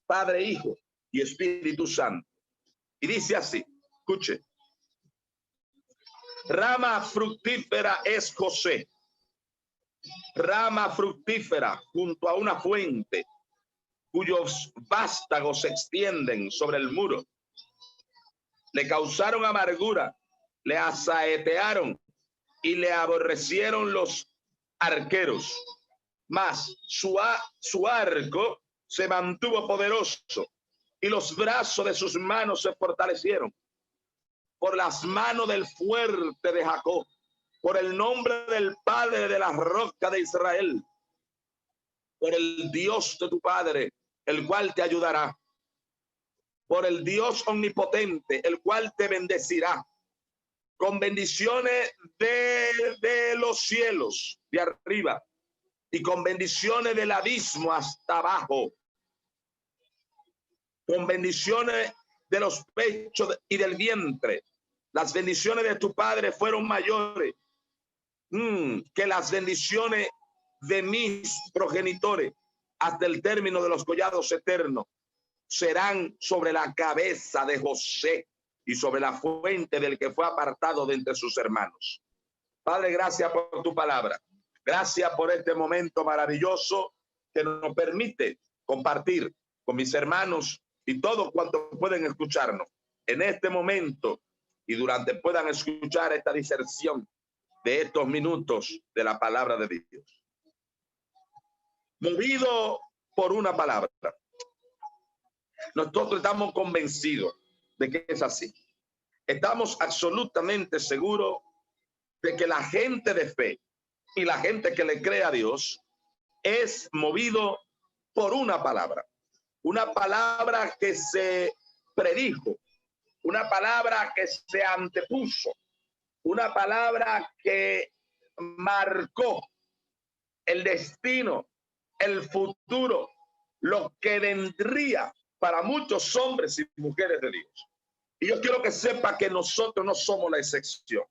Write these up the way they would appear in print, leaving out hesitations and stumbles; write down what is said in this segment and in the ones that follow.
Padre, Hijo y Espíritu Santo. Y dice así, escuche. Rama fructífera es José. Rama fructífera junto a una fuente, cuyos vástagos se extienden sobre el muro. Le causaron amargura, le asaetearon y le aborrecieron los arqueros. Mas su arco se mantuvo poderoso y los brazos de sus manos se fortalecieron. Por las manos del fuerte de Jacob, por el nombre del Padre de la roca de Israel, por el Dios de tu Padre, el cual te ayudará, por el Dios omnipotente, el cual te bendecirá, con bendiciones de los cielos de arriba y con bendiciones del abismo hasta abajo, con bendiciones de los pechos y del vientre. Las bendiciones de tu Padre fueron mayores que las bendiciones de mis progenitores hasta el término de los collados eternos. Serán sobre la cabeza de José y sobre la fuente del que fue apartado de entre sus hermanos. Padre, gracias por tu palabra. Gracias por este momento maravilloso que nos permite compartir con mis hermanos y todos cuantos pueden escucharnos en este momento y durante puedan escuchar esta diserción de estos minutos de la palabra de Dios. Movido por una palabra. Nosotros estamos convencidos de que es así. Estamos absolutamente seguros de que la gente de fe y la gente que le cree a Dios es movido por una palabra que se predijo, una palabra que se antepuso, una palabra que marcó el destino, el futuro, lo que vendría para muchos hombres y mujeres de Dios. Y yo quiero que sepa que nosotros no somos la excepción.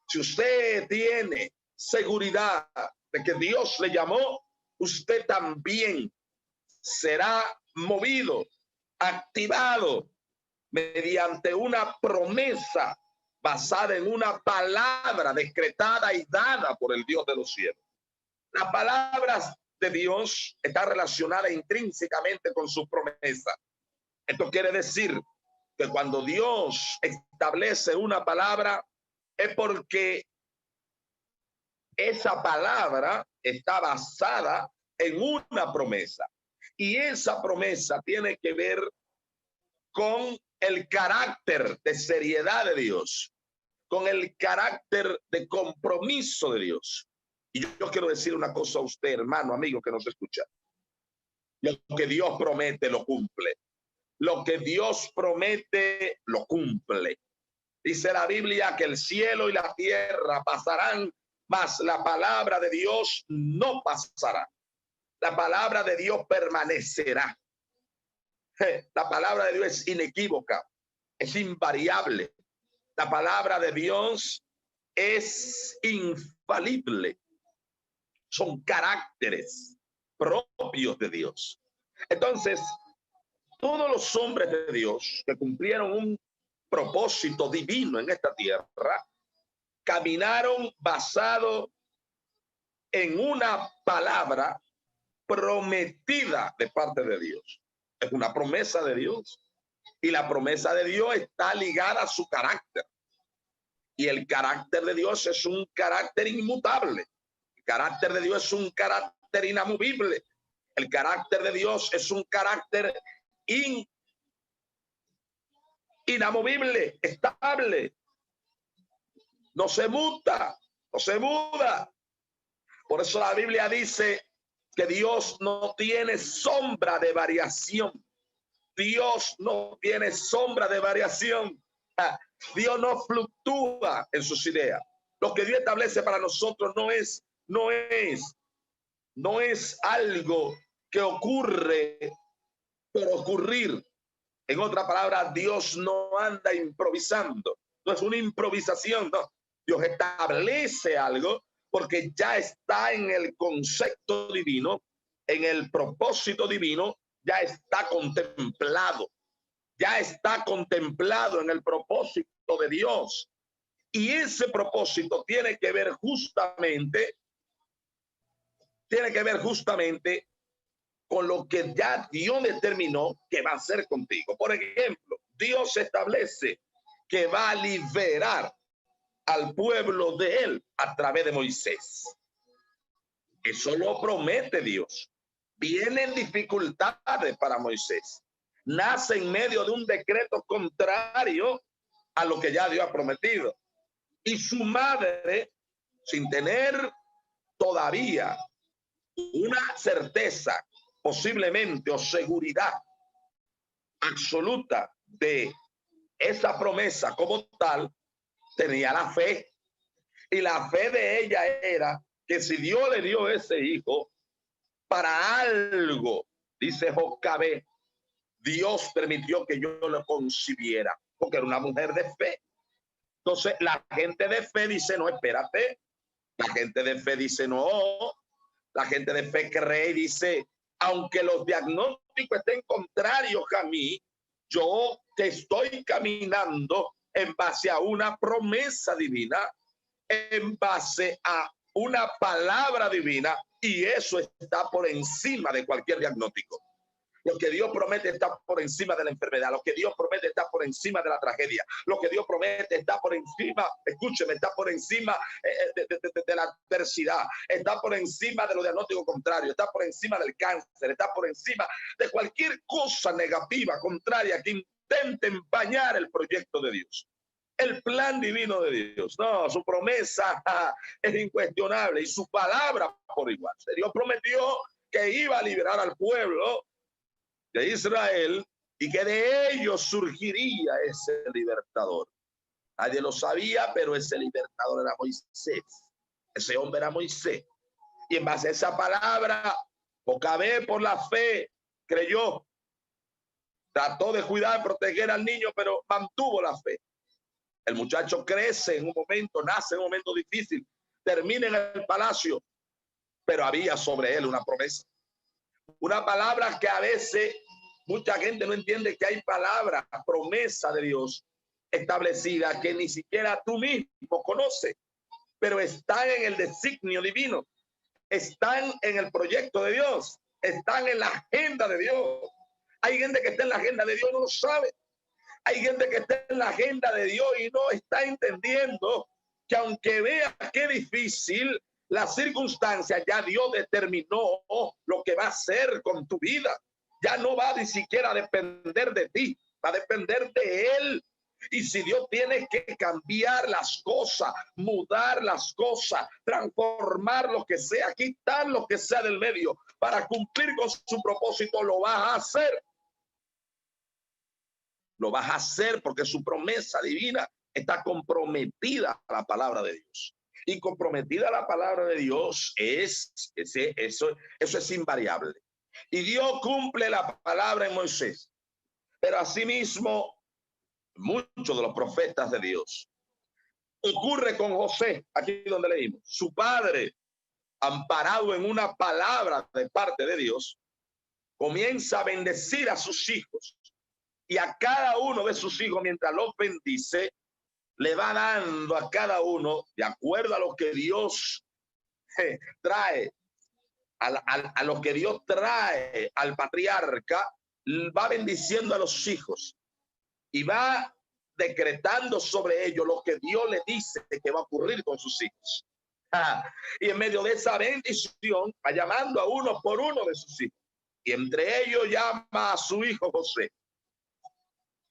Si usted tiene seguridad de que Dios le llamó, usted también será movido, activado mediante una promesa basada en una palabra decretada y dada por el Dios de los cielos. Las palabras de Dios están relacionadas intrínsecamente con su promesa. Esto quiere decir que cuando Dios establece una palabra es porque esa palabra está basada en una promesa. Y esa promesa tiene que ver con el carácter de seriedad de Dios, con el carácter de compromiso de Dios. Y yo quiero decir una cosa a usted, hermano, amigo que nos escucha. Lo que Dios promete, lo cumple. Lo que Dios promete, lo cumple. Dice la Biblia que el cielo y la tierra pasarán, mas la palabra de Dios no pasará. La palabra de Dios permanecerá. La palabra de Dios es inequívoca, es invariable. La palabra de Dios es infalible. Son caracteres propios de Dios. Entonces, todos los hombres de Dios que cumplieron un propósito divino en esta tierra, caminaron basado en una palabra prometida de parte de Dios. Es una promesa de Dios. Y la promesa de Dios está ligada a su carácter. Y el carácter de Dios es un carácter inmutable. El carácter de Dios es un carácter inamovible. El carácter de Dios es un carácter inamovible, estable. No se muta, no se muda. Por eso la Biblia dice que Dios no tiene sombra de variación. Dios no tiene sombra de variación. Dios no fluctúa en sus ideas. Lo que Dios establece para nosotros no es algo que ocurre por ocurrir. En otra palabra, Dios no anda improvisando. No es una improvisación, no. Dios establece algo porque ya está en el concepto divino, en el propósito divino ya está contemplado, ya está contemplado en el propósito de Dios. Y ese propósito tiene que ver justamente con lo que ya Dios determinó que va a hacer contigo. Por ejemplo, Dios establece que va a liberar al pueblo de él a través de Moisés. Eso lo promete Dios. Vienen dificultades para Moisés. Nace en medio de un decreto contrario a lo que ya Dios ha prometido. Y su madre, sin tener todavía una certeza, posiblemente, o seguridad absoluta de esa promesa como tal, tenía la fe. Y la fe de ella era que si Dios le dio ese hijo, para algo, dice Jocabé, Dios permitió que yo lo concibiera, porque era una mujer de fe. Entonces, la gente de fe dice, no, espérate. La gente de fe dice, no. La gente de fe cree y dice, aunque los diagnósticos estén contrarios a mí, yo te estoy caminando en base a una promesa divina, en base a una palabra divina, y eso está por encima de cualquier diagnóstico. Lo que Dios promete está por encima de la enfermedad. Lo que Dios promete está por encima de la tragedia. Lo que Dios promete está por encima, escúcheme, está por encima de la adversidad. Está por encima de los diagnósticos contrarios. Está por encima del cáncer. Está por encima de cualquier cosa negativa, contraria, que intente empañar el proyecto de Dios. El plan divino de Dios. No, su promesa es incuestionable y su palabra por igual. Dios prometió que iba a liberar al pueblo de Israel y que de ellos surgiría ese libertador. Nadie lo sabía, pero ese libertador era Moisés. Ese hombre era Moisés. Y en base a esa palabra, Jocabé por la fe creyó. Trató de cuidar, proteger al niño, pero mantuvo la fe. El muchacho crece en un momento, nace en un momento difícil, termina en el palacio, pero había sobre él una promesa. Una palabra que a veces mucha gente no entiende, que hay palabras, promesa de Dios establecida que ni siquiera tú mismo conoces, pero están en el designio divino, están en el proyecto de Dios, están en la agenda de Dios. Hay gente que está en la agenda de Dios y no lo sabe. Hay gente que está en la agenda de Dios y no está entendiendo que aunque vea qué difícil la circunstancia, ya Dios determinó lo que va a hacer con tu vida. Ya no va ni siquiera a depender de ti, va a depender de Él. Y si Dios tiene que cambiar las cosas, mudar las cosas, transformar lo que sea, quitar lo que sea del medio para cumplir con su propósito, lo vas a hacer. Lo vas a hacer porque su promesa divina está comprometida a la palabra de Dios. Y comprometida a la palabra de Dios eso es invariable. Y Dios cumple la palabra en Moisés. Pero asimismo, muchos de los profetas de Dios. Ocurre con José, aquí donde leímos. Su padre, amparado en una palabra de parte de Dios, comienza a bendecir a sus hijos. Y a cada uno de sus hijos, mientras los bendice, le va dando a cada uno, de acuerdo a lo que Dios trae, a lo que Dios trae al patriarca, va bendiciendo a los hijos y va decretando sobre ellos lo que Dios le dice que va a ocurrir con sus hijos. Y en medio de esa bendición va llamando a uno por uno de sus hijos. Y entre ellos llama a su hijo José.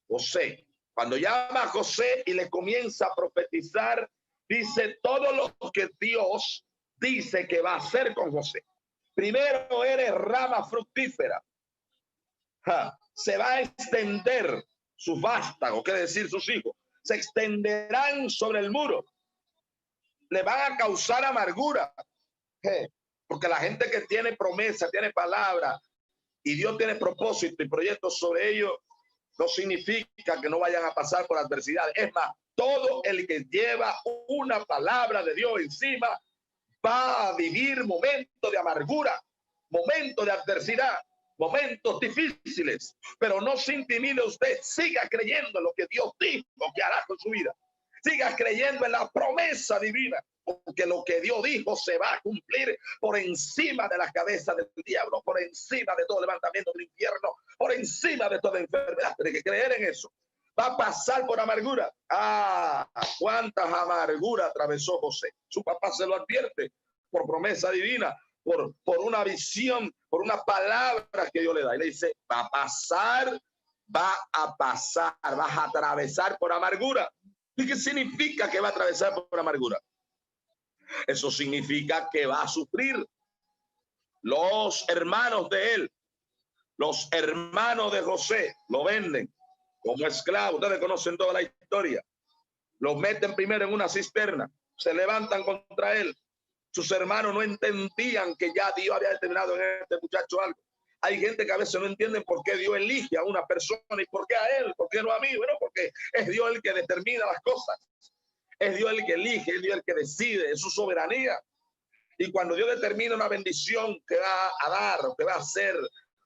José, cuando llama a José y le comienza a profetizar, dice todo lo que Dios dice que va a hacer con José. Primero, eres rama fructífera. Se va a extender su vástago, quiere decir sus hijos. Se extenderán sobre el muro. Le van a causar amargura. Porque la gente que tiene promesa, tiene palabra, y Dios tiene propósito y proyectos sobre ellos, no significa que no vayan a pasar por adversidad. Es más, todo el que lleva una palabra de Dios encima va a vivir momentos de amargura, momentos de adversidad. momentos difíciles, pero no se intimide usted. Siga creyendo en lo que Dios dijo que hará con su vida. Siga creyendo en la promesa divina, porque lo que Dios dijo se va a cumplir por encima de la cabeza del diablo, por encima de todo levantamiento del infierno, por encima de toda enfermedad. Tiene que creer en eso. Va a pasar por amargura. Ah, cuántas amarguras atravesó José. Su papá se lo advierte por promesa divina, por una visión, por una palabra que Dios le da. Y le dice, va a pasar, vas a atravesar por amargura. ¿Y qué significa que va a atravesar por amargura? Eso significa que va a sufrir. Los hermanos de él, los hermanos de José, lo venden como esclavo. Ustedes conocen toda la historia. Lo meten primero en una cisterna, se levantan contra él. Sus hermanos no entendían que ya Dios había determinado en este muchacho algo. Hay gente que a veces no entiende por qué Dios elige a una persona y por qué a él, por qué no a mí. Bueno, porque es Dios el que determina las cosas. Es Dios el que elige, es Dios el que decide, es su soberanía. Y cuando Dios determina una bendición que va a dar, que va a hacer,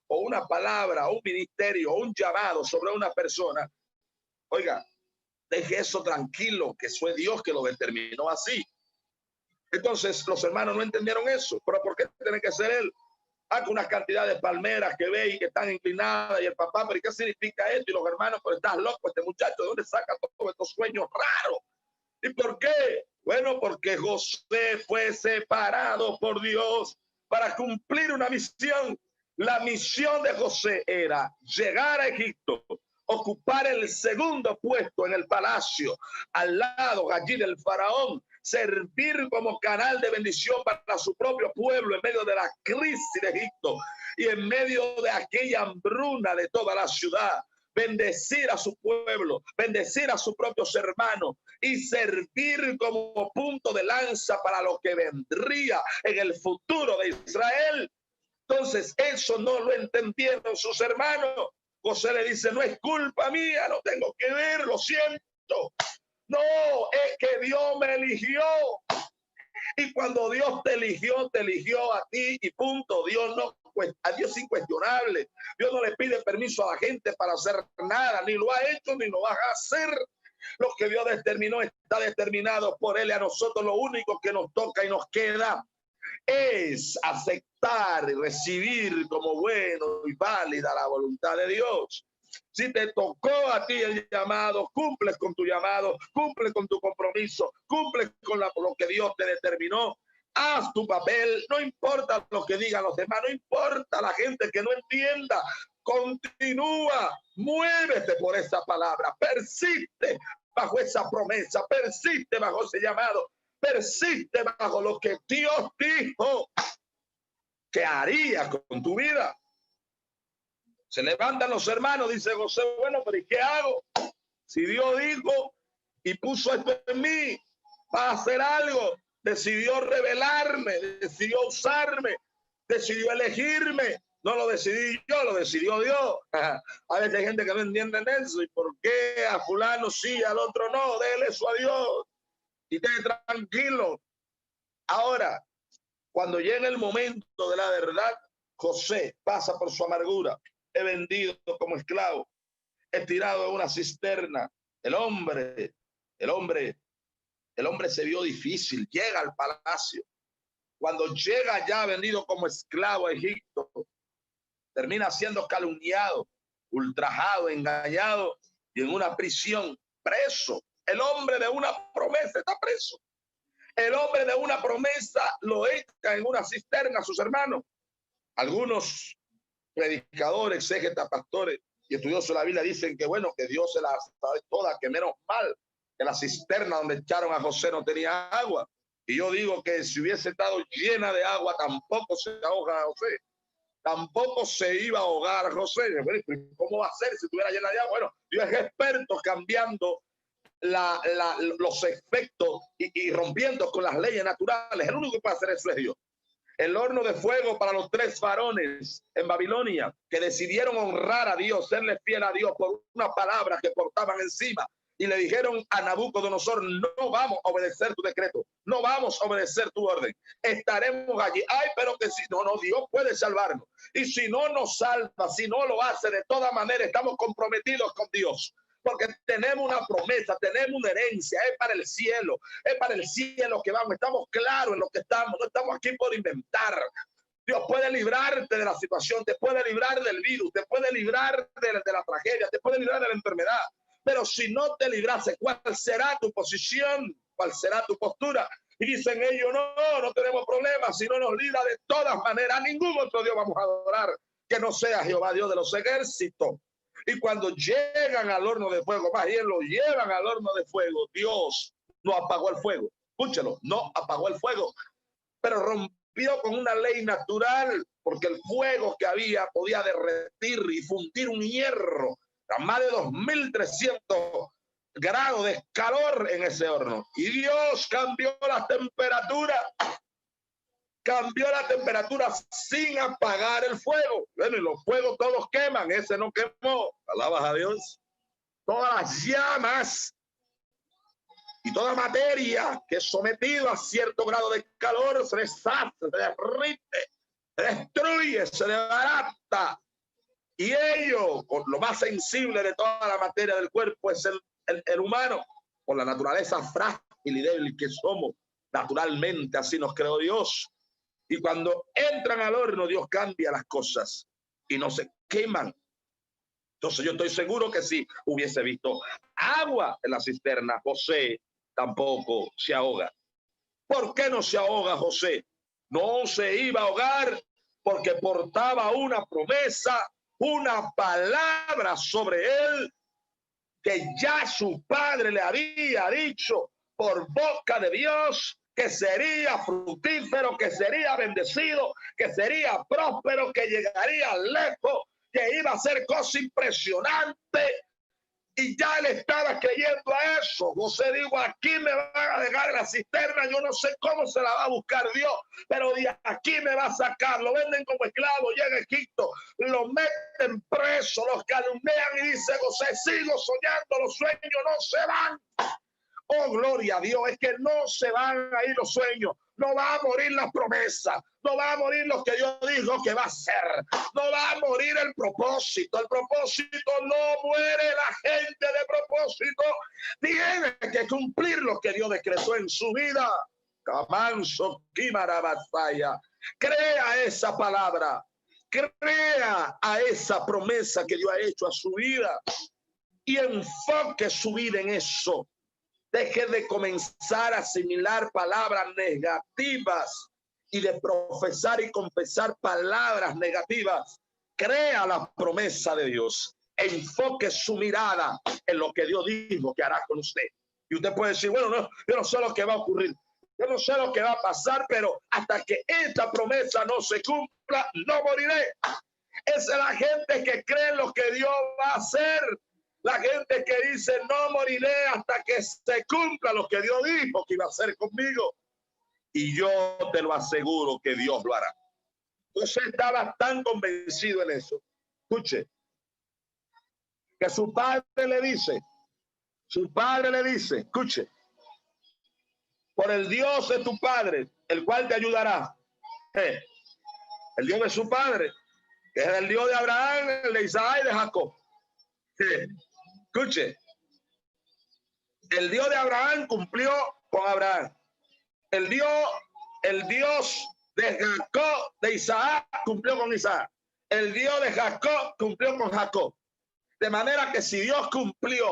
o una palabra, o un ministerio, o un llamado sobre una persona, oiga, deje eso tranquilo, que fue Dios que lo determinó así. Entonces los hermanos no entendieron eso. ¿Pero por qué tiene que ser él? Con una cantidad de palmeras que ve y que están inclinadas, y el papá, pero ¿qué significa esto? Y los hermanos, pero estás loco, este muchacho, ¿de dónde saca todos estos sueños raros? ¿Y por qué? Bueno, porque José fue separado por Dios para cumplir una misión. La misión de José era llegar a Egipto, ocupar el segundo puesto en el palacio, al lado allí del faraón, servir como canal de bendición para su propio pueblo en medio de la crisis de Egipto y en medio de aquella hambruna de toda la ciudad. Bendecir a su pueblo, bendecir a sus propios hermanos y servir como punto de lanza para lo que vendría en el futuro de Israel. Entonces, eso no lo entendieron sus hermanos. José le dice, no es culpa mía, no tengo que ver, lo siento. No, es que Dios me eligió. Y cuando Dios te eligió a ti y punto. Dios no, a Dios es incuestionable. Dios no le pide permiso a la gente para hacer nada, ni lo ha hecho ni lo va a hacer. Lo que Dios determinó está determinado por él, y a nosotros lo único que nos toca y nos queda es aceptar y recibir como bueno y válida la voluntad de Dios. Si te tocó a ti el llamado, cumples con tu llamado, cumples con tu compromiso, cumples con lo que Dios te determinó. Haz tu papel, no importa lo que digan los demás, no importa la gente que no entienda. Continúa, muévete por esa palabra, persiste bajo esa promesa, persiste bajo ese llamado, persiste bajo lo que Dios dijo que haría con tu vida. Se levantan los hermanos, dice José, bueno, pero ¿y qué hago? Si Dios dijo y puso esto en mí, va a hacer algo, decidió revelarme, decidió usarme, decidió elegirme. No lo decidí yo, lo decidió Dios. A veces hay gente que no entiende eso. ¿Y por qué a fulano sí, al otro no? Déle eso a Dios y esté tranquilo. Ahora, cuando llega el momento de la verdad, José pasa por su amargura. He vendido como esclavo, he tirado en una cisterna. El hombre se vio difícil, llega al palacio. Cuando llega ya vendido como esclavo a Egipto, termina siendo calumniado, ultrajado, engañado y en una prisión, preso. El hombre de una promesa está preso. El hombre de una promesa lo echa en una cisterna a sus hermanos. Algunos predicadores, exégetas, pastores y estudiosos de la Biblia dicen que bueno, que Dios se las sabe todas, que menos mal que la cisterna donde echaron a José no tenía agua. Y yo digo que si hubiese estado llena de agua, tampoco se ahoga José. Tampoco se iba a ahogar José. ¿Cómo va a ser si estuviera llena de agua? Bueno, Dios es experto cambiando los efectos y rompiendo con las leyes naturales. El único que puede hacer eso es Dios. El horno de fuego para los 3 varones en Babilonia que decidieron honrar a Dios, serle fiel a Dios por una palabra que portaban encima. y le dijeron a Nabucodonosor, no vamos a obedecer tu decreto, no vamos a obedecer tu orden, estaremos allí. Ay, pero que si no, Dios puede salvarnos. Y si no nos salva, si no lo hace, de todas maneras estamos comprometidos con Dios. Porque tenemos una promesa, tenemos una herencia, es para el cielo que vamos, estamos claros en lo que estamos, no estamos aquí por inventar. Dios puede librarte de la situación, te puede librar del virus, te puede librar de la tragedia, te puede librar de la enfermedad. Pero si no te librase, ¿cuál será tu posición? ¿Cuál será tu postura? Y dicen ellos, no tenemos problemas, si no nos libra de todas maneras, a ningún otro Dios vamos a adorar que no sea Jehová Dios de los ejércitos. Y cuando llegan al horno de fuego, más bien lo llevan al horno de fuego, Dios no apagó el fuego. Escúchelo, no apagó el fuego, pero rompió con una ley natural, porque el fuego que había podía derretir y fundir un hierro a más de 2300 grados de calor en ese horno. Y Dios cambió la temperatura sin apagar el fuego. Bueno, y los fuegos todos queman, ese no quemó. Alabas a Dios. Todas las llamas y toda materia que es sometido a cierto grado de calor se deshace, se derrite, se destruye, se desbarata. Y ello, lo más sensible de toda la materia del cuerpo es el humano, por la naturaleza frágil y débil que somos. Naturalmente, así nos creó Dios. Y cuando entran al horno, Dios cambia las cosas y no se queman. Entonces yo estoy seguro que si hubiese visto agua en la cisterna, José tampoco se ahoga. ¿Por qué no se ahoga José? No se iba a ahogar porque portaba una promesa, una palabra sobre él que ya su padre le había dicho por boca de Dios, que sería fructífero, que sería bendecido, que sería próspero, que llegaría lejos, que iba a hacer cosas impresionantes. Y ya él estaba creyendo a eso. José dijo, aquí me van a dejar en la cisterna, yo no sé cómo se la va a buscar Dios, pero de aquí me va a sacar. Lo venden como esclavo, llega a Egipto, lo meten preso, los calumnian y dice José, sigo soñando, los sueños no se van. Oh, gloria a Dios, es que no se van a ir los sueños, no va a morir la promesa, no va a morir lo que Dios dijo que va a hacer, no va a morir el propósito no muere, la gente de propósito tiene que cumplir lo que Dios decretó en su vida. Camanso, Kimarabasaya, crea esa palabra, crea a esa promesa que Dios ha hecho a su vida y enfoque su vida en eso. Deje de comenzar a asimilar palabras negativas y de profesar y confesar palabras negativas. Crea la promesa de Dios. Enfoque su mirada en lo que Dios dijo que hará con usted. Y usted puede decir, bueno, no, yo no sé lo que va a ocurrir. Yo no sé lo que va a pasar, pero hasta que esta promesa no se cumpla, no moriré. Esa es la gente que cree en lo que Dios va a hacer. La gente que dice, no moriré hasta que se cumpla lo que Dios dijo que iba a hacer conmigo. Y yo te lo aseguro que Dios lo hará. José estaba tan convencido en eso. Escuche, que su padre le dice, escuche, por el Dios de tu padre, el cual te ayudará. El Dios de su padre, que es el Dios de Abraham, el de Isaac y de Jacob. Escuche, el Dios de Abraham cumplió con Abraham. El Dios de Jacob, de Isaac, cumplió con Isaac. El Dios de Jacob cumplió con Jacob. De manera que si Dios cumplió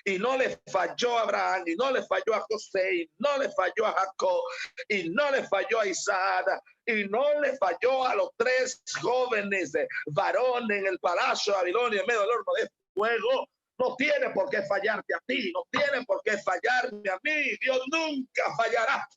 y no le falló a Abraham, y no le falló a José, y no le falló a Jacob, y no le falló a Isaac, y no le falló a los 3 jóvenes varones en el palacio de Babilonia en medio del horno de fuego, no tiene por qué fallarte a ti, no tiene por qué fallarme a mí. Dios nunca fallará.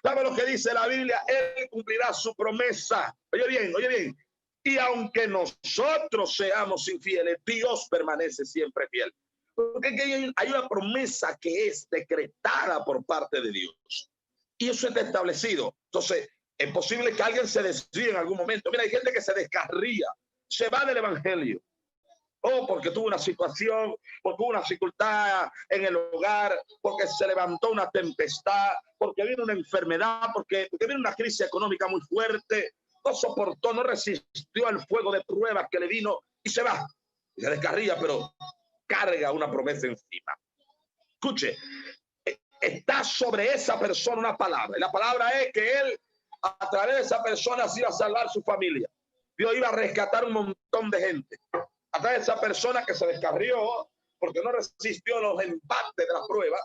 ¿Sabe lo que dice la Biblia? Él cumplirá su promesa. Oye bien. Y aunque nosotros seamos infieles, Dios permanece siempre fiel. Porque hay una promesa que es decretada por parte de Dios. Y eso está establecido. Entonces, es posible que alguien se desvíe en algún momento. Mira, hay gente que se descarría, se va del evangelio. Oh, porque tuvo una situación, porque hubo una dificultad en el hogar, porque se levantó una tempestad, porque vino una enfermedad, porque vino una crisis económica muy fuerte. No soportó, no resistió al fuego de pruebas que le vino y se va. Y se descarría, pero carga una promesa encima. Escuche, está sobre esa persona una palabra. Y la palabra es que él, a través de esa persona, se iba a salvar su familia. Dios iba a rescatar un montón de gente. A través de esa persona que se descarrió porque no resistió los embates de la prueba,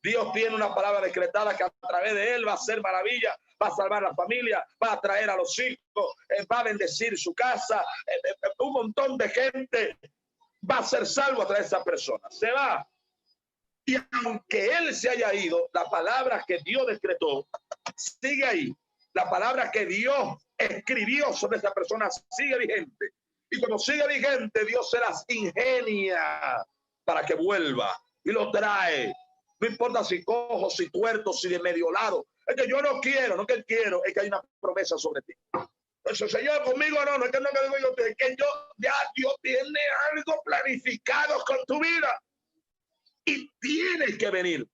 Dios tiene una palabra decretada que a través de él va a hacer maravilla, va a salvar a la familia, va a traer a los hijos, va a bendecir su casa, un montón de gente va a ser salvo a través de esa persona. Se va. Y aunque él se haya ido, la palabra que Dios decretó sigue ahí. La palabra que Dios escribió sobre esa persona sigue vigente. Y como sigue vigente, Dios se las ingenia para que vuelva y lo trae. No importa si cojo, si tuerto, si de medio lado. Es que yo no quiero, no que quiero, es que hay una promesa sobre ti. Eso, Señor, conmigo no es que no me digo yo, es que ya Dios tiene algo planificado con tu vida. Y tienes que venir.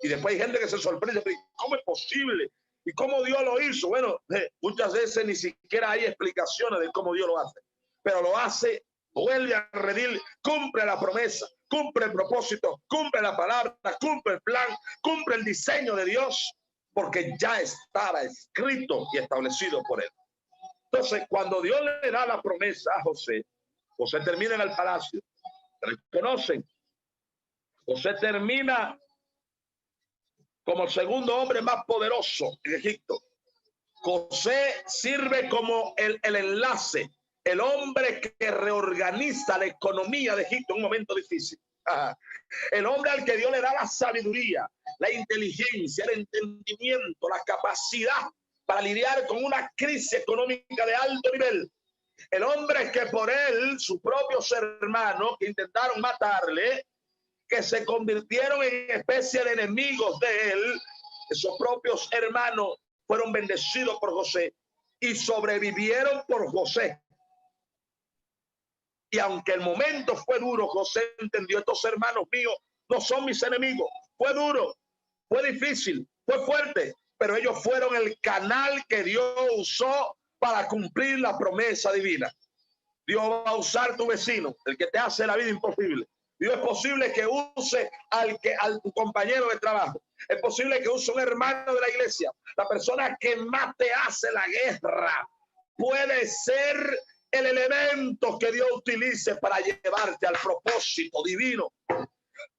Y después hay gente que se sorprende, ¿cómo es posible? ¿Y cómo Dios lo hizo? Bueno, muchas veces ni siquiera hay explicaciones de cómo Dios lo hace, pero lo hace, vuelve a redil, cumple la promesa, cumple el propósito, cumple la palabra, cumple el plan, cumple el diseño de Dios, porque ya estaba escrito y establecido por él. Entonces, cuando Dios le da la promesa a José, José termina en el palacio, reconocen, José termina como el segundo hombre más poderoso en Egipto. José sirve como el enlace, el hombre que reorganiza la economía de Egipto en un momento difícil. El hombre al que Dios le da la sabiduría, la inteligencia, el entendimiento, la capacidad para lidiar con una crisis económica de alto nivel. El hombre que por él, sus propios hermanos que intentaron matarle, que se convirtieron en especie de enemigos de él, esos propios hermanos fueron bendecidos por José y sobrevivieron por José. Y aunque el momento fue duro, José entendió, estos hermanos míos no son mis enemigos. Fue duro, fue difícil, fue fuerte, pero ellos fueron el canal que Dios usó para cumplir la promesa divina. Dios va a usar tu vecino, el que te hace la vida imposible. Dios es posible que use al tu compañero de trabajo. Es posible que use un hermano de la iglesia. La persona que más te hace la guerra puede ser el elemento que Dios utilice para llevarte al propósito divino.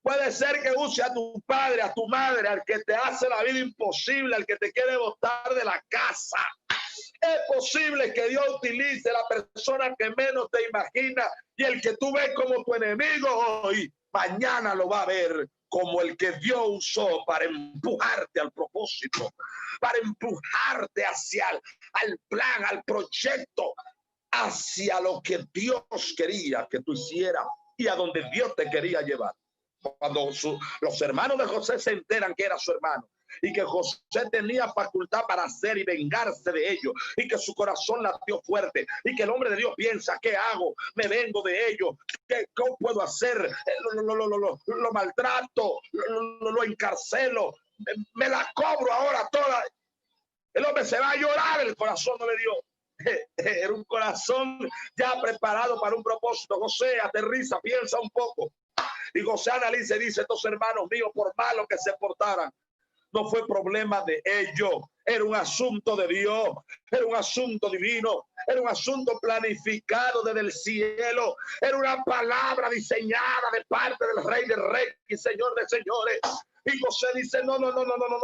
Puede ser que use a tu padre, a tu madre, al que te hace la vida imposible, al que te quiere botar de la casa. Es posible que Dios utilice la persona que menos te imagina, y el que tú ves como tu enemigo hoy, mañana lo va a ver como el que Dios usó para empujarte al propósito, para empujarte hacia al plan, al proyecto, hacia lo que Dios quería que tú hicieras y a donde Dios te quería llevar. Cuando los hermanos de José se enteran que era su hermano y que José tenía facultad para hacer y vengarse de ellos, y que su corazón latió fuerte, y que el hombre de Dios piensa, ¿qué hago? Me vengo de ellos, ¿qué puedo hacer? Lo maltrato, lo encarcelo, me la cobro ahora toda. El hombre se va a llorar, el corazón no le dio. Era un corazón ya preparado para un propósito. José aterriza, piensa un poco. Y José analiza y dice, estos hermanos míos, por malo que se portaran, no fue problema de ellos, era un asunto de Dios, era un asunto divino, era un asunto planificado desde el cielo, era una palabra diseñada de parte del Rey de Reyes y Señor de Señores. Y José dice, no,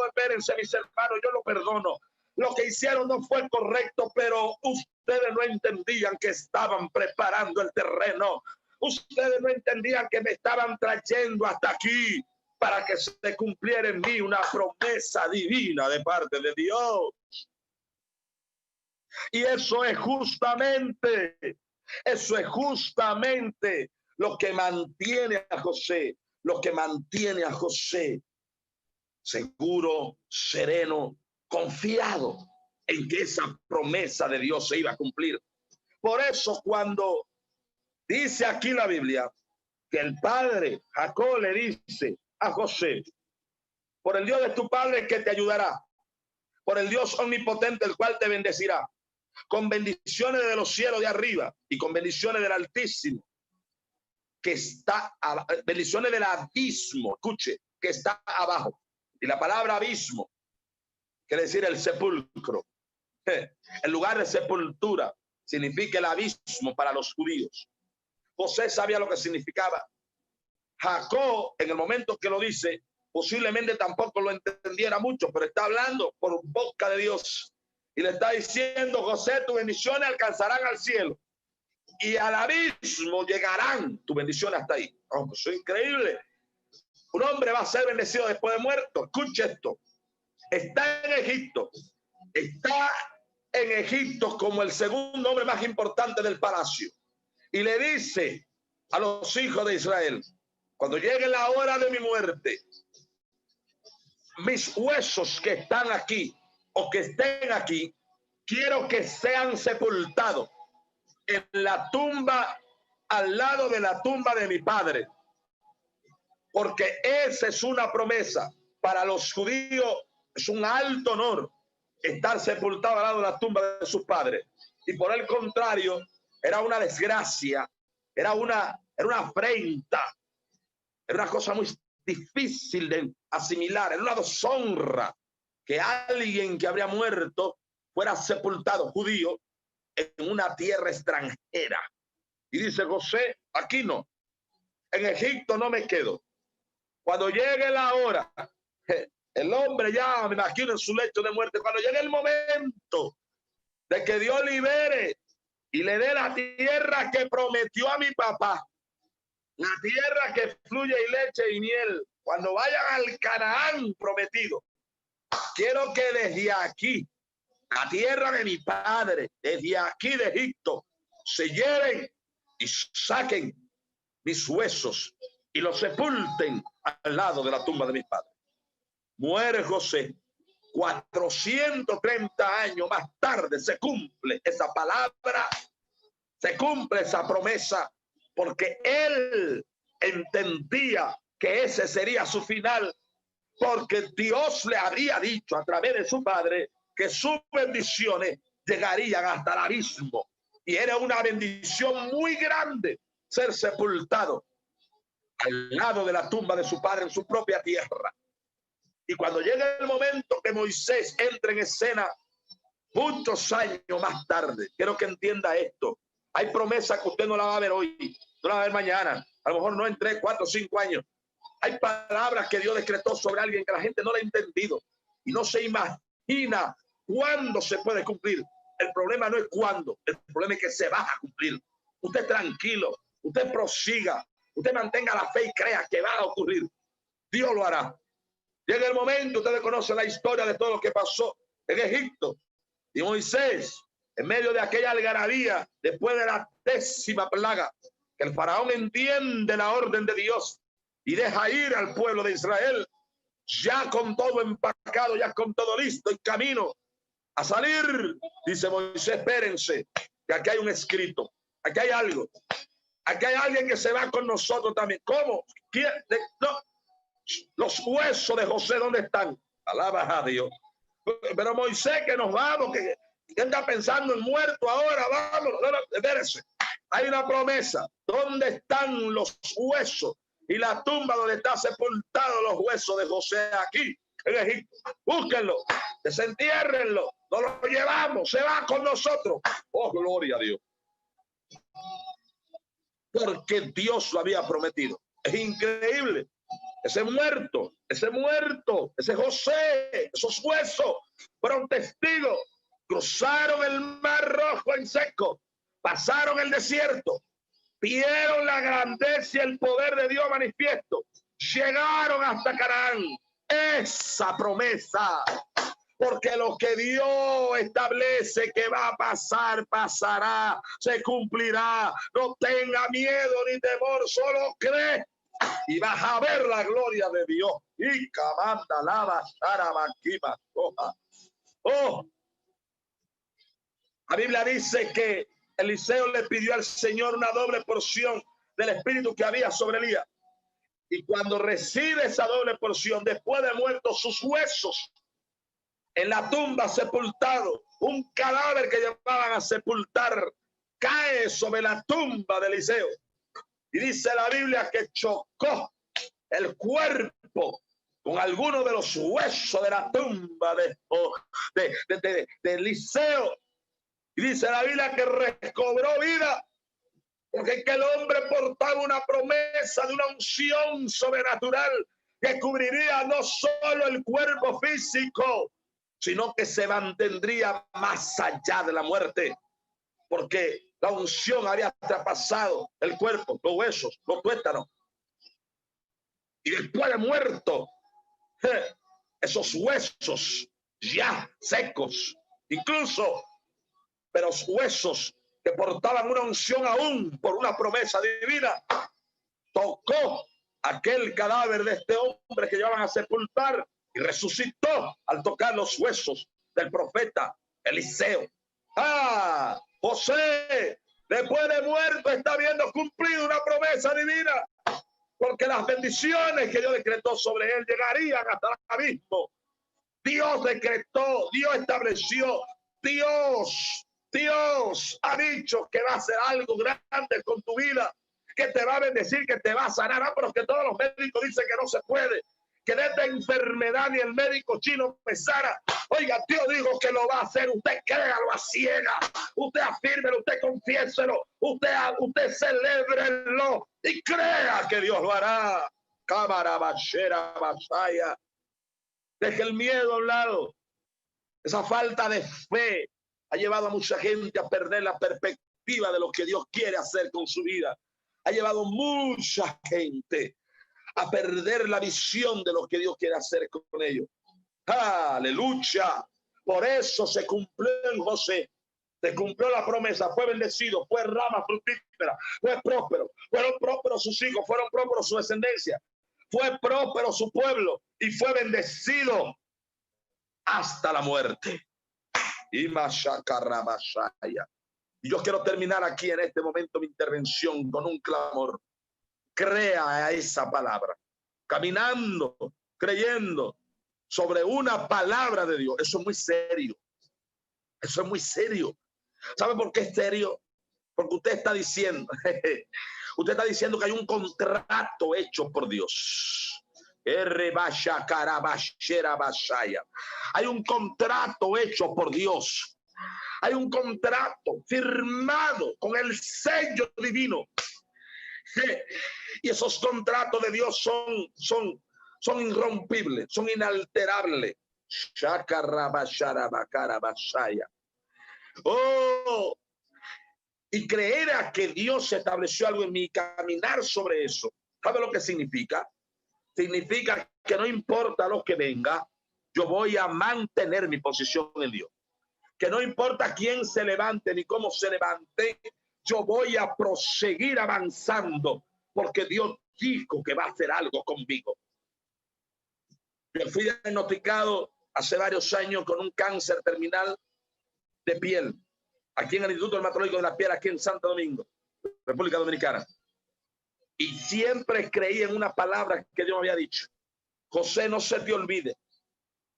espérense mis hermanos, yo lo perdono. Lo que hicieron no fue correcto, pero ustedes no entendían que estaban preparando el terreno. Ustedes no entendían que me estaban trayendo hasta aquí para que se cumpliera en mí una promesa divina de parte de Dios. Y eso es justamente lo que mantiene a José, seguro, sereno, confiado en que esa promesa de Dios se iba a cumplir. Por eso cuando Dice aquí la Biblia que el padre Jacob le dice a José: por el Dios de tu padre que te ayudará, por el Dios omnipotente el cual te bendecirá, con bendiciones de los cielos de arriba y con bendiciones del Altísimo, que está, bendiciones del abismo, escuche, que está abajo. Y la palabra abismo quiere decir el sepulcro. El lugar de sepultura significa el abismo para los judíos. José sabía lo que significaba. Jacob, en el momento que lo dice, posiblemente tampoco lo entendiera mucho, pero está hablando por boca de Dios y le está diciendo: José, tus bendiciones alcanzarán al cielo y al abismo llegarán tus bendiciones hasta ahí. Oh, pues es increíble. Un hombre va a ser bendecido después de muerto. Escuche esto. Está en Egipto. Está en Egipto como el segundo hombre más importante del palacio. Y le dice a los hijos de Israel: cuando llegue la hora de mi muerte, mis huesos que están aquí o que estén aquí, quiero que sean sepultados en la tumba al lado de la tumba de mi padre, porque esa es una promesa. Para los judíos es un alto honor estar sepultado al lado de la tumba de sus padres, y por el contrario era una desgracia, era una afrenta, era una cosa muy difícil de asimilar, era una deshonra que alguien que habría muerto fuera sepultado, judío, en una tierra extranjera. Y dice José: aquí no, en Egipto no me quedo. Cuando llegue la hora, el hombre ya me imagino en su lecho de muerte, cuando llegue el momento de que Dios libere y le dé la tierra que prometió a mi papá, la tierra que fluye y leche y miel, cuando vayan al Canaán prometido, quiero que desde aquí, la tierra de mi padre, desde aquí de Egipto, se lleven y saquen mis huesos y los sepulten al lado de la tumba de mis padres. Muere José. 430 años más tarde se cumple esa palabra, se cumple esa promesa, porque él entendía que ese sería su final, porque Dios le había dicho a través de su padre que sus bendiciones llegarían hasta el abismo, y era una bendición muy grande ser sepultado al lado de la tumba de su padre en su propia tierra. Y cuando llega el momento que Moisés entra en escena, muchos años más tarde, quiero que entienda esto: hay promesas que usted no la va a ver hoy, no la va a ver mañana, a lo mejor no en 3, 4, 5 años. Hay palabras que Dios decretó sobre alguien que la gente no la ha entendido y no se imagina cuándo se puede cumplir. El problema no es cuándo, el problema es que se va a cumplir. Usted tranquilo, usted prosiga, usted mantenga la fe y crea que va a ocurrir. Dios lo hará. Llega el momento, ustedes conocen la historia de todo lo que pasó en Egipto. Y Moisés, en medio de aquella algarabía, después de la 10ª plaga, que el faraón entiende la orden de Dios y deja ir al pueblo de Israel, ya con todo empacado, ya con todo listo, en camino a salir, dice Moisés: espérense, que aquí hay un escrito, aquí hay algo, aquí hay alguien que se va con nosotros también. ¿Cómo? ¿Quién? No. Los huesos de José, ¿dónde están? Alaba a Dios. Pero Moisés, que nos vamos, que anda pensando en muerto ahora, vámonos. No, espérense. Hay una promesa. ¿Dónde están los huesos? Y la tumba donde está sepultado los huesos de José, aquí en Egipto. Búsquenlo, desentiérrenlo, nos lo llevamos, se va con nosotros. Oh, gloria a Dios. Porque Dios lo había prometido. Es increíble. Ese muerto, ese José, esos huesos fueron testigos. Cruzaron el Mar Rojo en seco, pasaron el desierto, vieron la grandeza y el poder de Dios manifiesto, llegaron hasta Canaán. Esa promesa, porque lo que Dios establece que va a pasar, pasará, se cumplirá. No tenga miedo ni temor, solo cree y vas a ver la gloria de Dios. Y camanda lava oh, la Biblia dice que Eliseo le pidió al Señor una doble porción del espíritu que había sobre Elías. Y cuando recibe esa doble porción, después de muertos sus huesos, en la tumba sepultado, un cadáver que llevaban a sepultar cae sobre la tumba de Eliseo. Y dice la Biblia que chocó el cuerpo con alguno de los huesos de la tumba de Eliseo. Y dice la Biblia que recobró vida, porque que el hombre portaba una promesa de una unción sobrenatural que cubriría no solo el cuerpo físico, sino que se mantendría más allá de la muerte, porque la unción había traspasado el cuerpo, los huesos, los tuétanos. Y después de muerto, esos huesos ya secos, incluso, pero huesos que portaban una unción aún por una promesa divina, tocó aquel cadáver de este hombre que llevaban a sepultar y resucitó al tocar los huesos del profeta Eliseo. José, después de muerto, está viendo cumplido una promesa divina, porque las bendiciones que Dios decretó sobre él llegarían hasta el abismo. Dios decretó, Dios estableció, Dios ha dicho que va a hacer algo grande con tu vida, que te va a bendecir, que te va a sanar. Pero que todos los médicos dicen que no se puede, que de esta enfermedad ni el médico chino me sana. Oiga, Dios dijo que lo va a hacer. Usted créalo a ciega, usted afírmelo, usted confiéselo, usted celébrelo y crea que Dios lo hará. Cámara bachera basaya. Deje el miedo a un lado. Esa falta de fe ha llevado a mucha gente a perder la perspectiva de lo que Dios quiere hacer con su vida. Ha llevado mucha gente a perder la visión de lo que Dios quiere hacer con ellos. Aleluya. Por eso se cumplió en José. Se cumplió la promesa, fue bendecido, fue rama fructífera, fue próspero. Fueron prósperos sus hijos, fueron prósperos su descendencia. Fue próspero su pueblo y fue bendecido hasta la muerte. Y yo quiero terminar aquí en este momento mi intervención con un clamor. Crea a esa palabra, caminando, creyendo sobre una palabra de Dios. Eso es muy serio. Eso es muy serio. ¿Sabe por qué es serio? Porque usted está diciendo que hay un contrato hecho por Dios. Hay un contrato hecho por Dios. Hay un contrato firmado con el sello divino. Y esos contratos de Dios son irrompibles, son inalterables. Oh, y creer a que Dios estableció algo en mí, caminar sobre eso. ¿Sabe lo que significa? Significa que no importa lo que venga, yo voy a mantener mi posición en Dios. Que no importa quién se levante ni cómo se levante, yo voy a proseguir avanzando, porque Dios dijo que va a hacer algo conmigo. Yo fui diagnosticado hace varios años con un cáncer terminal de piel, aquí en el Instituto Dermatológico de la Piel, aquí en Santo Domingo, República Dominicana. Y siempre creí en una palabra que Dios me había dicho. José, no se te olvide,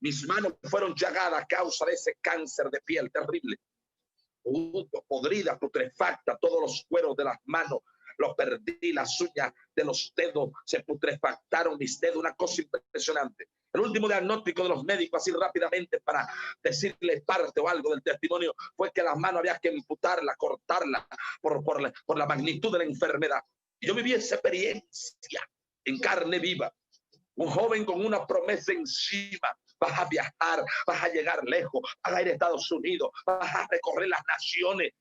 mis manos fueron llagadas a causa de ese cáncer de piel terrible. Podrida, putrefacta, todos los cueros de las manos los perdí, las uñas de los dedos se putrefactaron, mis dedos, una cosa impresionante. El último diagnóstico de los médicos, así rápidamente para decirles parte o algo del testimonio, fue que las manos había que amputarla, cortarla por la magnitud de la enfermedad. Y yo viví esa experiencia en carne viva. Un joven con una promesa encima. Vas a viajar, vas a llegar lejos, vas a ir a Estados Unidos, vas a recorrer las naciones.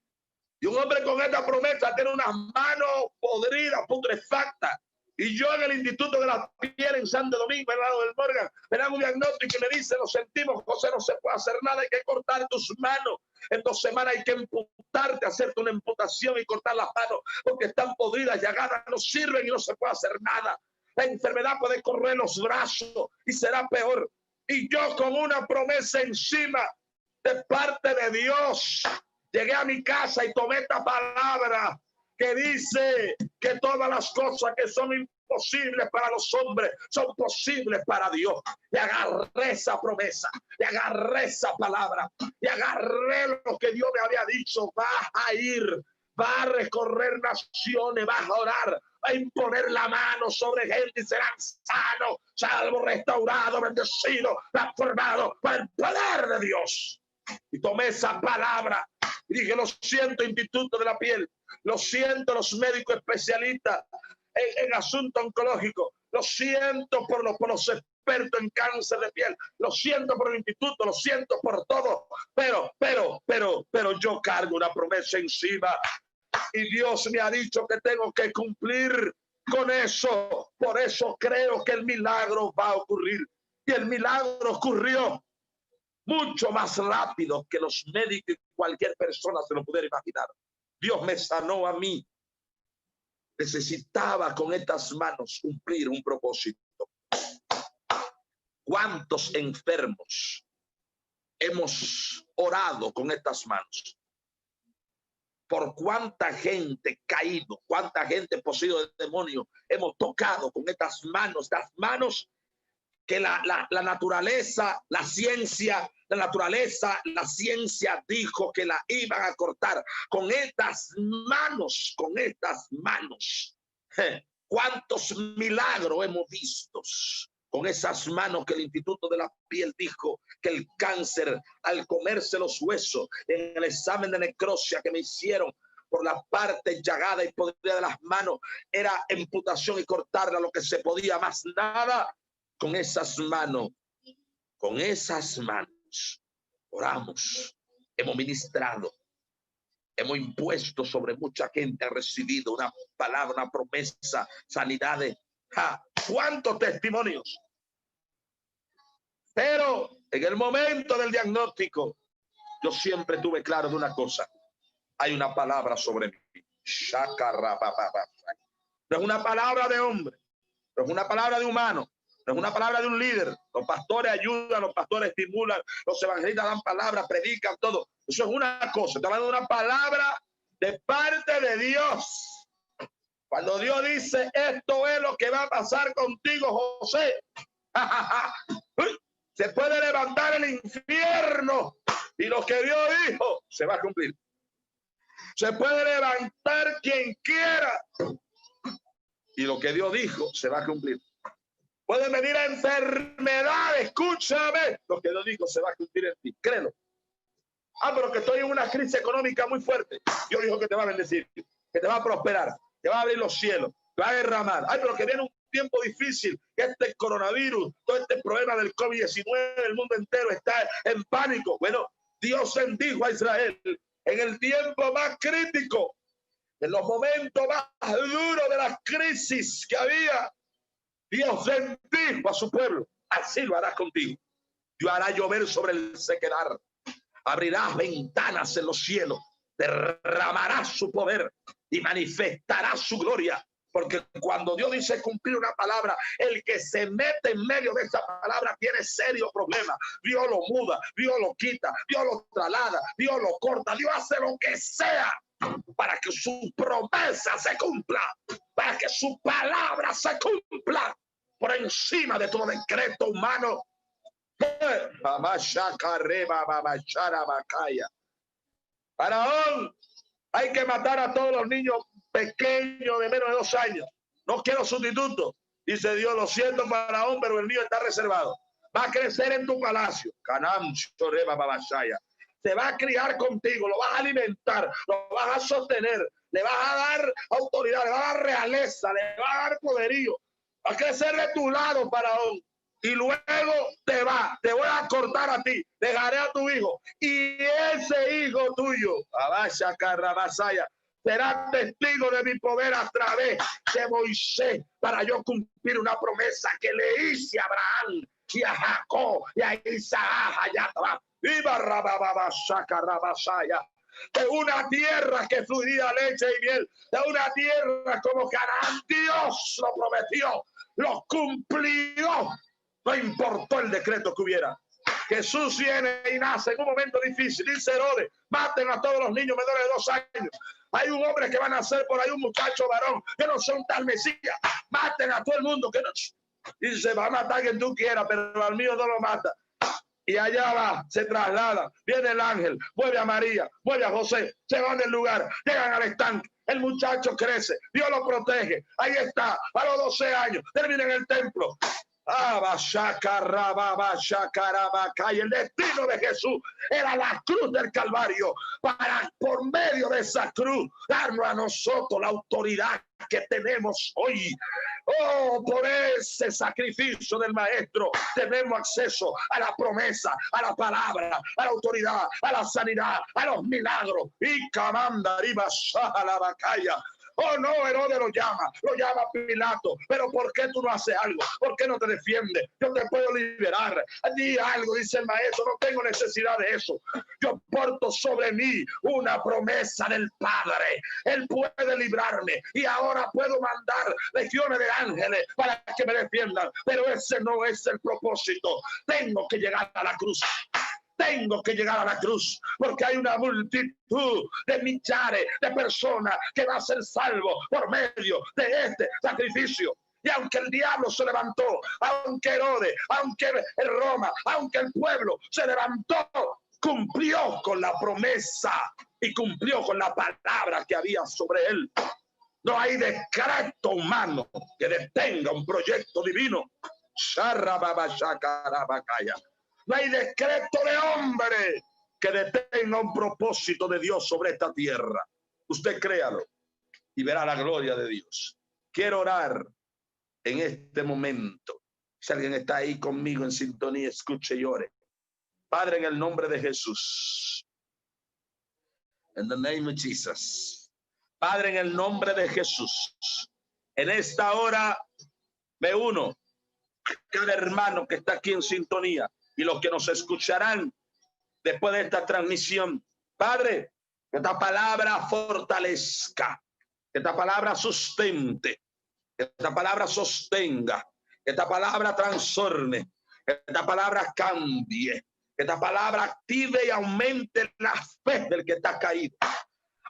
Y un hombre con esta promesa tiene unas manos podridas, putrefactas. Y yo en el Instituto de la Piel en Santo Domingo, al lado del Morgan, me dan un diagnóstico y me dice, lo sentimos, José, no se puede hacer nada, hay que cortar tus manos. En 2 semanas hay que amputarte, hacerte una amputación y cortar las manos, porque están podridas, llagadas, no sirven y no se puede hacer nada. La enfermedad puede correr los brazos y será peor. Y yo con una promesa encima de parte de Dios, Llegué a mi casa y tomé esta palabra que dice que todas las cosas que son imposibles para los hombres son posibles para Dios. Y agarré esa promesa, y agarré esa palabra, y agarré lo que Dios me había dicho. Vas a ir, vas a recorrer naciones, vas a orar, va a imponer la mano sobre gente y serán sanos, salvos, restaurados, bendecidos, transformados por el poder de Dios. Y tomé esa palabra y dije, lo siento, Instituto de la Piel, lo siento, los médicos especialistas en asuntos oncológicos, lo siento por los expertos en cáncer de piel, lo siento por el instituto, lo siento por todo, pero yo cargo una promesa encima y Dios me ha dicho que tengo que cumplir con eso. Por eso creo que el milagro va a ocurrir. Y el milagro ocurrió mucho más rápido que los médicos y cualquier persona se lo pudiera imaginar. Dios me sanó a mí. Necesitaba con estas manos cumplir un propósito. ¿Cuántos enfermos hemos orado con estas manos? Por cuánta gente caído, cuánta gente poseído de demonio hemos tocado con estas manos que la naturaleza, la ciencia dijo que la iban a cortar. Con estas manos, ¿cuántos milagros hemos visto? Con esas manos que el Instituto de la Piel dijo que el cáncer, al comerse los huesos, en el examen de necropsia que me hicieron por la parte llagada y podrida de las manos, era amputación y cortarla lo que se podía, más nada. Con esas manos oramos, hemos ministrado, hemos impuesto sobre mucha gente, ha recibido una palabra, una promesa, sanidades. ¿Cuántos testimonios? Pero en el momento del diagnóstico, yo siempre tuve claro de una cosa: hay una palabra sobre mí. No es una palabra de hombre, no es una palabra de humano, no es una palabra de un líder. Los pastores ayudan, los pastores estimulan, los evangelistas dan palabras, predican, todo. Eso es una cosa. Estoy hablando de una palabra de parte de Dios. Cuando Dios dice, esto es lo que va a pasar contigo, José, se puede levantar el infierno y lo que Dios dijo se va a cumplir. Se puede levantar quien quiera y lo que Dios dijo se va a cumplir. Pueden venir a enfermedades, escúchame, lo que Dios dijo se va a cumplir en ti, créelo. Pero que estoy en una crisis económica muy fuerte. Dios dijo que te va a bendecir, que te va a prosperar, que va a abrir los cielos, que va a derramar. Pero que viene un tiempo difícil, que este coronavirus, todo este problema del COVID-19, el mundo entero está en pánico. Bueno, Dios bendijo a Israel en el tiempo más crítico, en los momentos más duros de las crisis que había. Dios bendijo a su pueblo, así lo hará contigo. Dios hará llover sobre el sequedal, abrirá ventanas en los cielos, derramará su poder y manifestará su gloria. Porque cuando Dios dice cumplir una palabra, el que se mete en medio de esa palabra tiene serio problema. Dios lo muda, Dios lo quita, Dios lo traslada, Dios lo corta, Dios hace lo que sea para que su promesa se cumpla, para que su palabra se cumpla por encima de todo decreto humano. Faraón, hay que matar a todos los niños pequeños de menos de 2 años. No quiero sustituto. Dice Dios, lo siento, Faraón, pero el mío está reservado. Va a crecer en tu palacio. Se va a criar contigo, lo vas a alimentar, lo vas a sostener, le vas a dar autoridad, le vas a dar realeza, le vas a dar poderío. Va a crecer de tu lado, Faraón. Y luego te voy a cortar a ti, dejaré a tu hijo. Y ese hijo tuyo, será testigo de mi poder a través de Moisés, para yo cumplir una promesa que le hice a Abraham y a Jacob y a Isaac y a Abraham. De una tierra que fluiría leche y miel, de una tierra como Canaán. Dios lo prometió, lo cumplió. No importó el decreto que hubiera, Jesús viene y nace en un momento difícil. Dice Herodes, maten a todos los niños menores de 2 años. Hay un hombre que va a nacer por ahí, un muchacho varón, que no son tal Mesías. Maten a todo el mundo. Que no. Dice, va a matar a quien tú quieras, pero al mío no lo mata. Y allá va, se traslada, viene el ángel, mueve a María, mueve a José, se van del lugar, llegan al estanque, el muchacho crece, Dios lo protege, ahí está, a los 12 años, termina en el templo. Y el destino de Jesús era la cruz del Calvario, para por medio de esa cruz darnos a nosotros la autoridad que tenemos hoy. Oh, por ese sacrificio del Maestro tenemos acceso a la promesa, a la palabra, a la autoridad, a la sanidad, a los milagros. Y camanda arriba a la bacalla. Oh no, Herodes lo llama Pilato. Pero ¿por qué tú no haces algo? ¿Por qué no te defiendes? Yo te puedo liberar. Di algo, dice el Maestro, no tengo necesidad de eso. Yo porto sobre mí una promesa del Padre. Él puede librarme y ahora puedo mandar legiones de ángeles para que me defiendan. Pero ese no es el propósito. Tengo que llegar a la cruz. Tengo que llegar a la cruz, porque hay una multitud de millares de personas que va a ser salvo por medio de este sacrificio. Y aunque el diablo se levantó, aunque Herodes, aunque Roma, aunque el pueblo se levantó, cumplió con la promesa y cumplió con la palabra que había sobre él. No hay decreto humano que detenga un proyecto divino. No hay decreto de hombre que detenga un propósito de Dios sobre esta tierra. Usted créalo y verá la gloria de Dios. Quiero orar en este momento. Si alguien está ahí conmigo en sintonía, escuche y ore. Padre, en el nombre de Jesús. In the name of Jesus. Padre, en el nombre de Jesús. En esta hora me uno a cada hermano que está aquí en sintonía y los que nos escucharán después de esta transmisión. Padre, que esta palabra fortalezca, que esta palabra sustente, que esta palabra sostenga, que esta palabra transforme, que esta palabra cambie, que esta palabra active y aumente la fe del que está caído.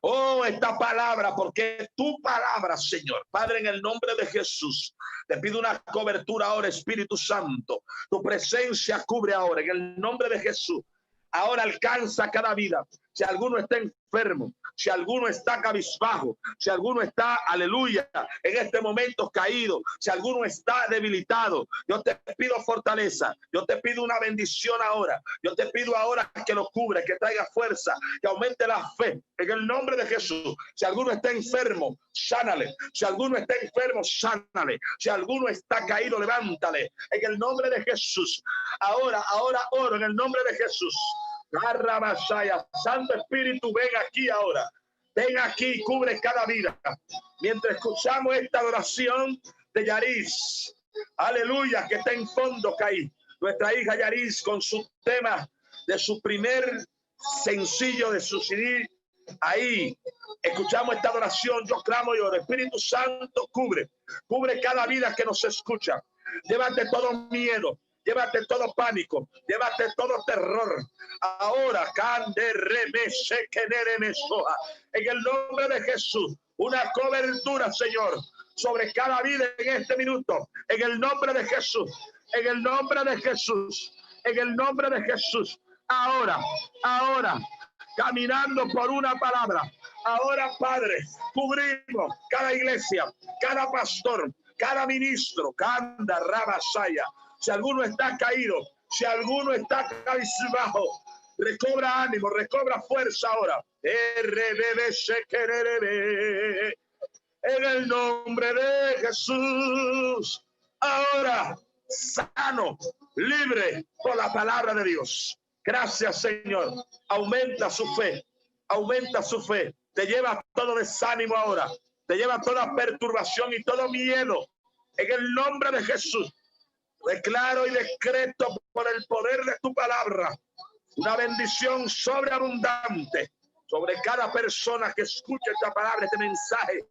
Oh, esta palabra, porque tu palabra, Señor. Padre, en el nombre de Jesús, te pido una cobertura ahora, Espíritu Santo. Tu presencia cubre ahora, en el nombre de Jesús. Ahora alcanza cada vida. Si alguno está enfermo, si alguno está cabizbajo, si alguno está, aleluya, en este momento caído, si alguno está debilitado, yo te pido fortaleza, yo te pido una bendición ahora, yo te pido ahora que lo cubra, que traiga fuerza, que aumente la fe, en el nombre de Jesús. Si alguno está enfermo, sánale. Si alguno está enfermo, sánale. Si alguno está caído, levántale, en el nombre de Jesús. Ahora oro en el nombre de Jesús. Santo Espíritu, ven aquí ahora. Ven aquí y cubre cada vida. Mientras escuchamos esta adoración de Yaris, aleluya, que está en fondo caí. Nuestra hija Yaris con su tema de su primer sencillo de su CD. Ahí escuchamos esta adoración. Yo clamo y oro. Espíritu Santo, cubre cada vida que nos escucha. Llévate todo miedo. Llévate todo pánico, llévate todo terror. Ahora, en el nombre de Jesús, una cobertura, Señor, sobre cada vida en este minuto. En el nombre de Jesús, en el nombre de Jesús, en el nombre de Jesús. Ahora, caminando por una palabra. Ahora, Padre, cubrimos cada iglesia, cada pastor, cada ministro. Canda Rabasaya. Si alguno está caído, si alguno está cabizbajo, recobra ánimo, recobra fuerza ahora. En el nombre de Jesús, ahora sano, libre por la palabra de Dios. Gracias, Señor. Aumenta su fe, aumenta su fe. Te lleva todo desánimo ahora, te lleva toda perturbación y todo miedo. En el nombre de Jesús. Declaro y decreto por el poder de tu palabra una bendición sobreabundante sobre cada persona que escuche esta palabra, este mensaje,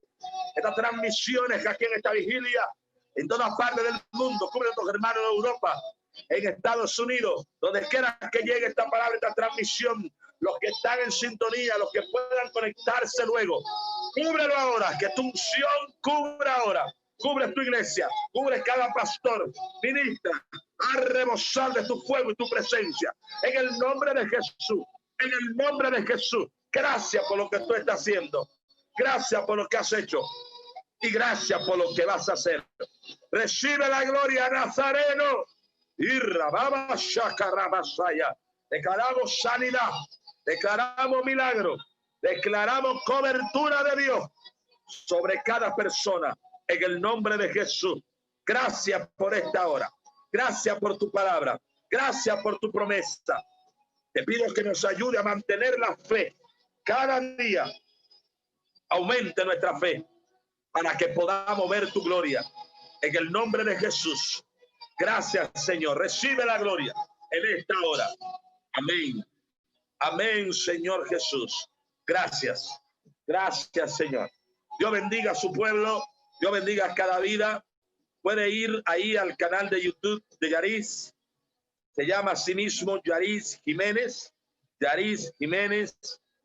estas transmisiones aquí en esta vigilia, en todas partes del mundo. Cubre a tus hermanos de Europa, en Estados Unidos, donde quiera que llegue esta palabra, esta transmisión, los que están en sintonía, los que puedan conectarse luego, cúbrelo ahora, que tu unción cubra ahora, cubre tu iglesia, cubre cada pastor, ministra, a rebosar de tu fuego y tu presencia, en el nombre de Jesús, en el nombre de Jesús. Gracias por lo que tú estás haciendo, gracias por lo que has hecho y gracias por lo que vas a hacer. Recibe la gloria, Nazareno. Y Rababa Shakarabasaya. Declaramos sanidad, declaramos milagro, declaramos cobertura de Dios sobre cada persona en el nombre de Jesús. Gracias por esta hora, gracias por tu palabra, gracias por tu promesa. Te pido que nos ayude a mantener la fe cada día. Aumente nuestra fe para que podamos ver tu gloria en el nombre de Jesús. Gracias, Señor. Recibe la gloria en esta hora. Amén. Amén, Señor Jesús. Gracias. Gracias, Señor. Dios bendiga a su pueblo. Dios bendiga a cada vida. Puede ir ahí al canal de YouTube de Yaris. Se llama así mismo Yaris Jiménez. Yaris Jiménez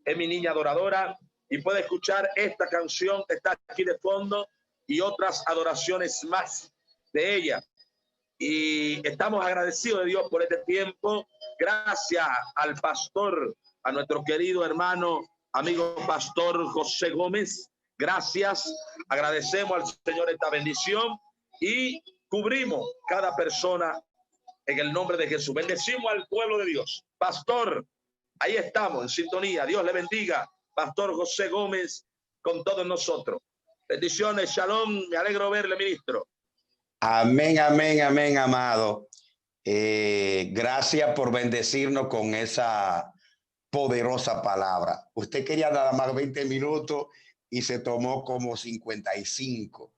es mi niña adoradora. Y puede escuchar esta canción que está aquí de fondo y otras adoraciones más de ella. Y estamos agradecidos de Dios por este tiempo. Gracias al pastor, a nuestro querido hermano, amigo pastor José Gómez. Gracias. Agradecemos al Señor esta bendición y cubrimos cada persona en el nombre de Jesús. Bendecimos al pueblo de Dios. Pastor, ahí estamos en sintonía. Dios le bendiga. Pastor José Gómez con todos nosotros. Bendiciones, shalom. Me alegro verle, ministro. Amén, amén, amén, amado. Gracias por bendecirnos con esa poderosa palabra. Usted quería nada más 20 minutos y se tomó como 55.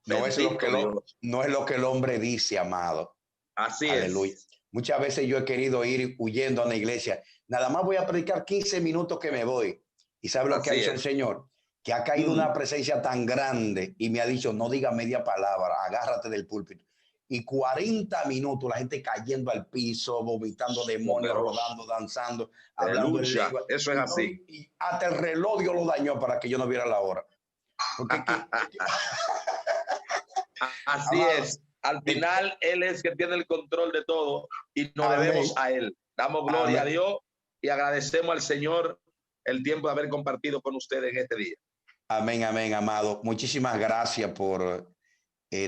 No es lo que el hombre dice, amado. Así Aleluya. es. Muchas veces yo he querido ir huyendo a una iglesia. Nada más voy a predicar 15 minutos que me voy. ¿Y sabe lo que ha hecho el Señor? Que ha caído una presencia tan grande y me ha dicho, no diga media palabra, agárrate del púlpito. Y 40 minutos la gente cayendo al piso, vomitando demonios, rodando, danzando, hablando en lengua. Eso es así. Y hasta el reloj Dios lo dañó para que yo no viera la hora. Porque así es. Al final, Él es que tiene el control de todo y nos debemos a Él. Damos gloria a Dios y agradecemos al Señor el tiempo de haber compartido con ustedes en este día. Amén, amén, amado. Muchísimas gracias por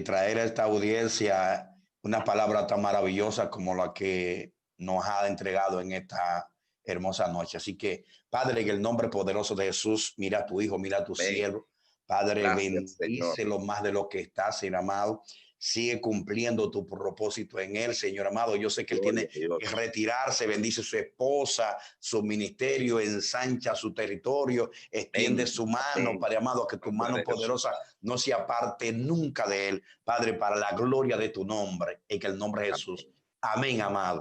traer a esta audiencia una palabra tan maravillosa como la que nos ha entregado en esta hermosa noche. Así que, Padre, en el nombre poderoso de Jesús, mira a tu hijo, mira a tu siervo. Padre, bendícelo más de lo que está, Señor amado. Sigue cumpliendo tu propósito en él, Señor amado. Yo sé que él tiene que retirarse. Bendice a su esposa, su ministerio, ensancha su territorio, extiende su mano, Padre amado, que tu mano poderosa no se aparte nunca de él, Padre, para la gloria de tu nombre, en el nombre de Jesús. Amén, amado.